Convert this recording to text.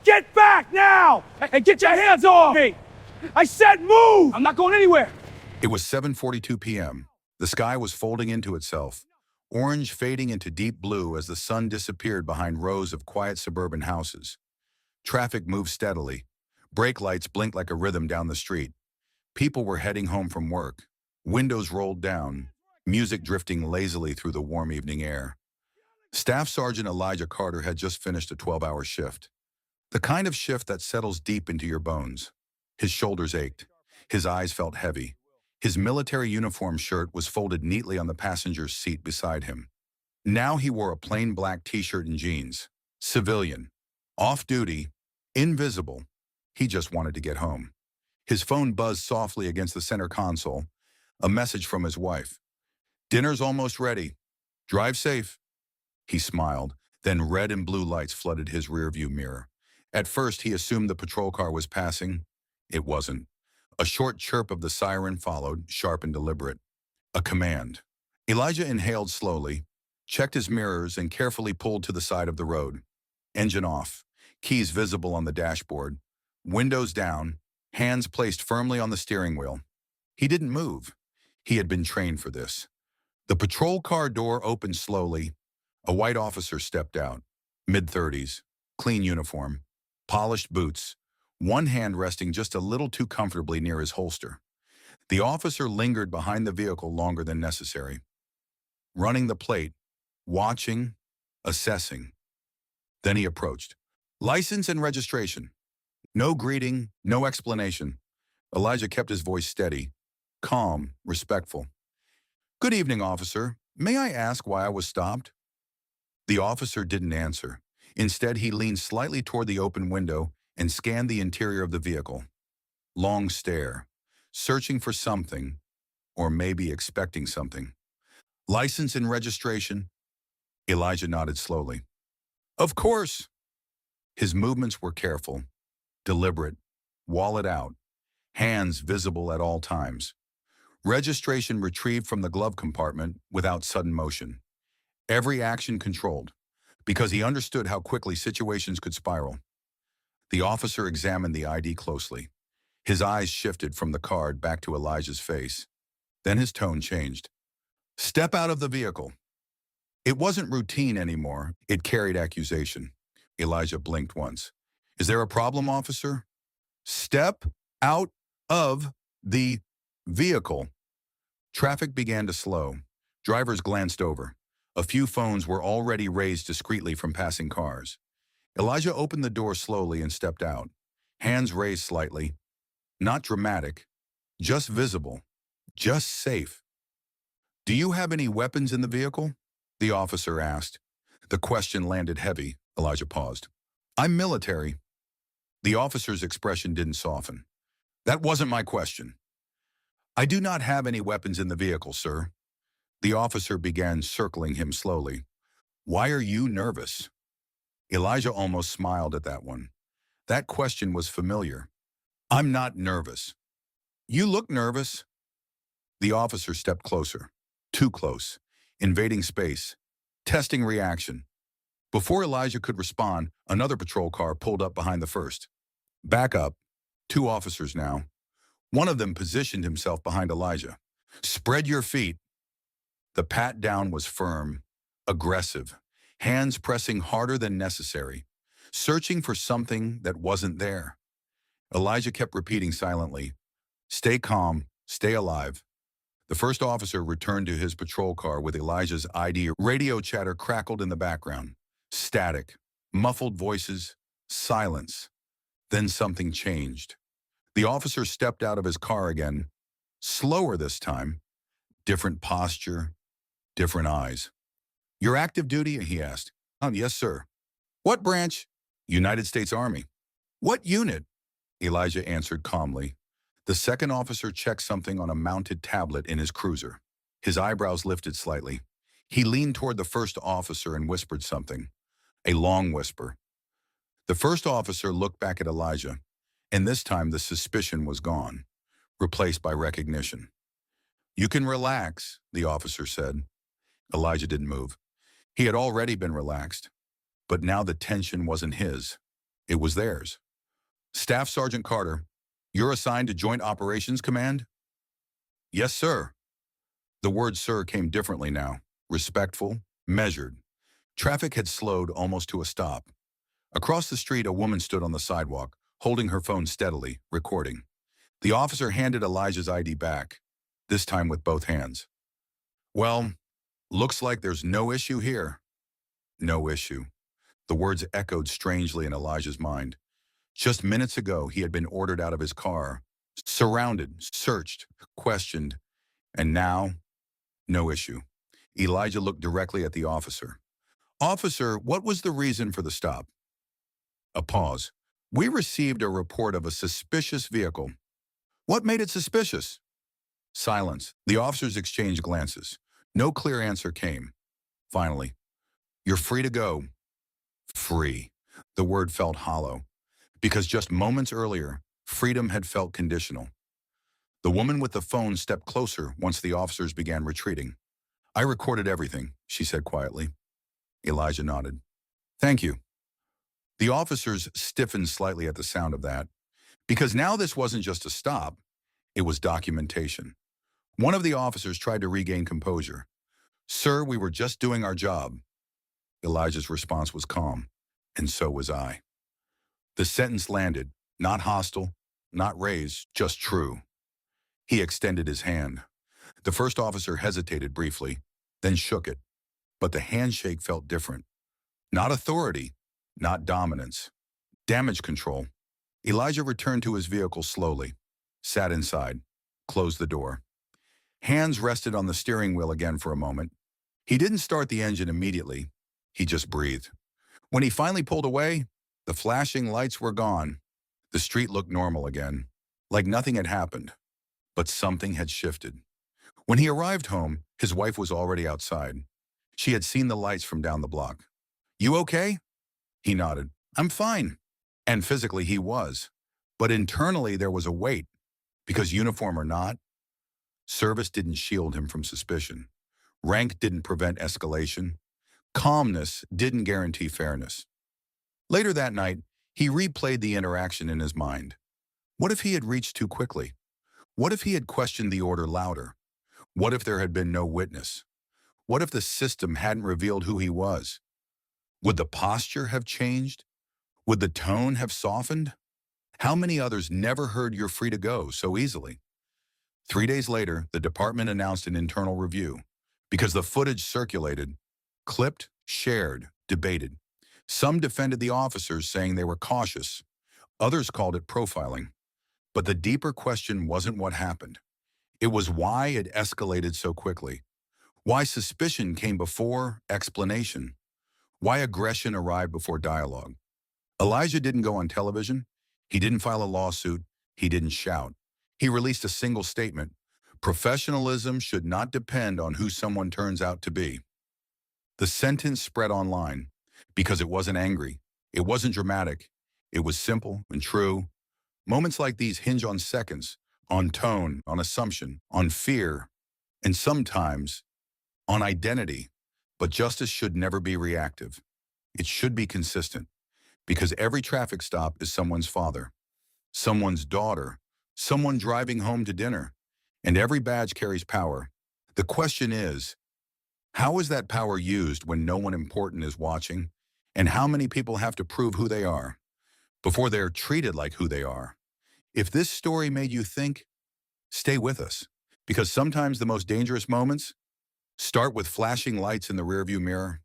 Get back now! And get your hands off me! I said move! I'm not going anywhere! It was 7:42 p.m. The sky was folding into itself, orange fading into deep blue as the sun disappeared behind rows of quiet suburban houses. Traffic moved steadily. Brake lights blinked like a rhythm down the street. People were heading home from work. Windows rolled down, music drifting lazily through the warm evening air. Staff Sergeant Elijah Carter had just finished a 12-hour shift. The kind of shift that settles deep into your bones. His shoulders ached. His eyes felt heavy. His military uniform shirt was folded neatly on the passenger's seat beside him. Now he wore a plain black t-shirt and jeans. Civilian. Off-duty. Invisible. He just wanted to get home. His phone buzzed softly against the center console. A message from his wife. "Dinner's almost ready. Drive safe." He smiled. Then red and blue lights flooded his rearview mirror. At first, he assumed the patrol car was passing. It wasn't. A short chirp of the siren followed, sharp and deliberate. A command. Elijah inhaled slowly, checked his mirrors, and carefully pulled to the side of the road. Engine off. Keys visible on the dashboard. Windows down. Hands placed firmly on the steering wheel. He didn't move. He had been trained for this. The patrol car door opened slowly. A white officer stepped out. Mid-30s. Clean uniform. Polished boots. One hand resting just a little too comfortably near his holster. The officer lingered behind the vehicle longer than necessary. Running the plate. Watching. Assessing. Then he approached. "License and registration." No greeting, no explanation. Elijah kept his voice steady, calm, respectful. "Good evening, officer. May I ask why I was stopped?" The officer didn't answer. Instead, he leaned slightly toward the open window and scanned the interior of the vehicle. Long stare, searching for something, or maybe expecting something. "License and registration?" Elijah nodded slowly. "Of course." His movements were careful, deliberate, wallet out, hands visible at all times. Registration retrieved from the glove compartment without sudden motion. Every action controlled, because he understood how quickly situations could spiral. The officer examined the ID closely. His eyes shifted from the card back to Elijah's face. Then his tone changed. "Step out of the vehicle." It wasn't routine anymore. It carried accusation. Elijah blinked once. "Is there a problem, officer?" "Step out of the vehicle." Traffic began to slow. Drivers glanced over. A few phones were already raised discreetly from passing cars. Elijah opened the door slowly and stepped out. Hands raised slightly. Not dramatic. Just visible. Just safe. "Do you have any weapons in the vehicle?" the officer asked. The question landed heavy. Elijah paused. "I'm military." The officer's expression didn't soften. "That wasn't my question." "I do not have any weapons in the vehicle, sir." The officer began circling him slowly. "Why are you nervous?" Elijah almost smiled at that one. That question was familiar. "I'm not nervous." "You look nervous." The officer stepped closer. Too close. Invading space. Testing reaction. Before Elijah could respond, another patrol car pulled up behind the first. "Back up." 2 officers now. One of them positioned himself behind Elijah. "Spread your feet." The pat-down was firm, aggressive, hands pressing harder than necessary, searching for something that wasn't there. Elijah kept repeating silently, "Stay calm, stay alive." The first officer returned to his patrol car with Elijah's ID. Radio chatter crackled in the background. Static, muffled voices, silence. Then something changed. The officer stepped out of his car again, slower this time, different posture, different eyes. "You're active duty?" he asked. "Yes, sir." "What branch?" "United States Army." "What unit?" Elijah answered calmly. The second officer checked something on a mounted tablet in his cruiser. His eyebrows lifted slightly. He leaned toward the first officer and whispered something. A long whisper. The first officer looked back at Elijah, and this time the suspicion was gone, replaced by recognition. "You can relax," the officer said. Elijah didn't move. He had already been relaxed, but now the tension wasn't his. It was theirs. Staff Sergeant Carter, you're assigned to Joint Operations Command? Yes, sir. The word sir came differently now, respectful, measured. Traffic had slowed almost to a stop. Across the street, a woman stood on the sidewalk, holding her phone steadily, recording. The officer handed Elijah's ID back, this time with both hands. Well, looks like there's no issue here. No issue. The words echoed strangely in Elijah's mind. Just minutes ago, he had been ordered out of his car, surrounded, searched, questioned, and now, no issue. Elijah looked directly at the officer. Officer, what was the reason for the stop? A pause. We received a report of a suspicious vehicle. What made it suspicious? Silence. The officers exchanged glances. No clear answer came. Finally, you're free to go. Free. The word felt hollow, because just moments earlier, freedom had felt conditional. The woman with the phone stepped closer once the officers began retreating. I recorded everything, she said quietly. Elijah nodded. Thank you. The officers stiffened slightly at the sound of that, because now this wasn't just a stop, it was documentation. One of the officers tried to regain composure. Sir, we were just doing our job. Elijah's response was calm, and so was I. The sentence landed, not hostile, not raised, just true. He extended his hand. The first officer hesitated briefly, then shook it. But the handshake felt different. Not authority, not dominance. Damage control. Elijah returned to his vehicle slowly, sat inside, closed the door. Hands rested on the steering wheel again for a moment. He didn't start the engine immediately. He just breathed. When he finally pulled away, the flashing lights were gone. The street looked normal again, like nothing had happened. But something had shifted. When he arrived home, his wife was already outside. She had seen the lights from down the block. You okay? He nodded. I'm fine. And physically he was. But internally there was a weight. Because uniform or not, service didn't shield him from suspicion. Rank didn't prevent escalation. Calmness didn't guarantee fairness. Later that night, he replayed the interaction in his mind. What if he had reached too quickly? What if he had questioned the order louder? What if there had been no witness? What if the system hadn't revealed who he was? Would the posture have changed? Would the tone have softened? How many others never heard "you're free to go" so easily? 3 days later, the department announced an internal review because the footage circulated, clipped, shared, debated. Some defended the officers, saying they were cautious. Others called it profiling. But the deeper question wasn't what happened. It was why it escalated so quickly. Why suspicion came before explanation. Why aggression arrived before dialogue. Elijah didn't go on television. He didn't file a lawsuit. He didn't shout. He released a single statement. Professionalism should not depend on who someone turns out to be. The sentence spread online because it wasn't angry. It wasn't dramatic. It was simple and true. Moments like these hinge on seconds, on tone, on assumption, on fear, and sometimes on identity. But justice should never be reactive. It should be consistent, because every traffic stop is someone's father, someone's daughter, someone driving home to dinner, and every badge carries power. The question is, how is that power used when no one important is watching? And how many people have to prove who they are before they're treated like who they are? If this story made you think, stay with us, because sometimes the most dangerous moments start with flashing lights in the rearview mirror.